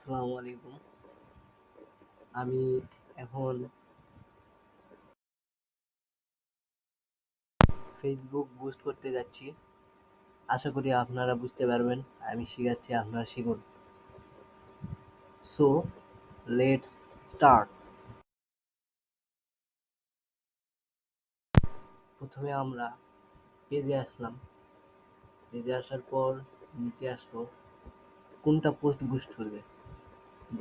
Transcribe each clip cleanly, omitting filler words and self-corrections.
আসসালামু আলাইকুম। আমি এখন ফেসবুক বুস্ট করতে যাচ্ছি। আশা করি আপনারা বুঝতে পারবেন। আমি শিখাচ্ছি, আপনারা শিখুন। So let's start. প্রথমে আমরা পেজে আসলাম। পেজে আসার পর নিচে আসবো, কোনটা পোস্ট বুস্ট করবে।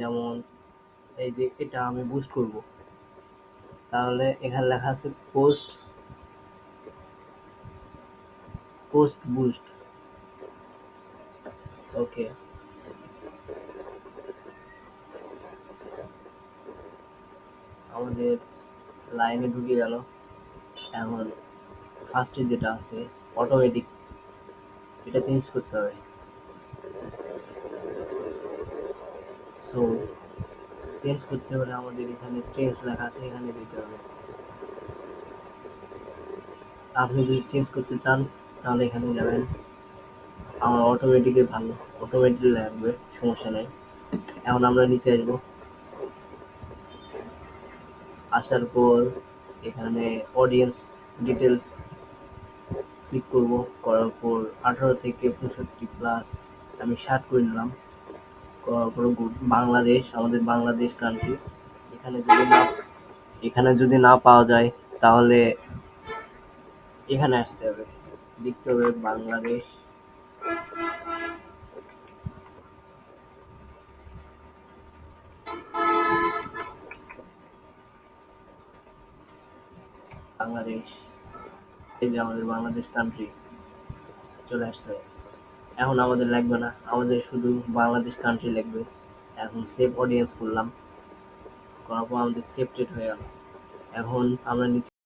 যেমন এই যে এটা আমি বুস্ট করব, তাহলে এখানে লেখা আছে পোস্ট পোস্ট বুস্ট। ওকে, আমাদের লাইনে ঢুকে গেল। এখন ফার্স্টে যেটা আছে অটোমেটিক, এটা চেঞ্জ করতে হবে। সো চেঞ্জ করতে হলে আমাদের এখানে চেঞ্জ লেখা আছে, এখানে যেতে হবে। আপনি যদি চেঞ্জ করতে চান তাহলে এখানে যাবেন। আমার অটোমেটিকে ভালো, অটোমেটিক লাগবে, সমস্যা নেই। এখন আমরা নিচে আসবো। আসার পর এখানে অডিয়েন্স ডিটেলস ক্লিক করব। করার পর 18 থেকে 65 প্লাস আমি 60 করে নিলাম। করার পর বাংলাদেশ, আমাদের বাংলাদেশ কান্ট্রি। এখানে যদি না এখানে যদি না পাওয়া যায় তাহলে এখানে আসতে হবে, লিখতে হবে বাংলাদেশ। বাংলাদেশ, এই যে আমাদের বাংলাদেশ কান্ট্রি চলে আসছে। এখন আমাদের লাগবে না, আমাদের শুধু বাংলাদেশ কান্ট্রি লাগবে। এখন সেভ অডিয়েন্স করলাম, করার পর আমাদের সেভ ডেট হয়ে গেল। এখন আমরা নিচে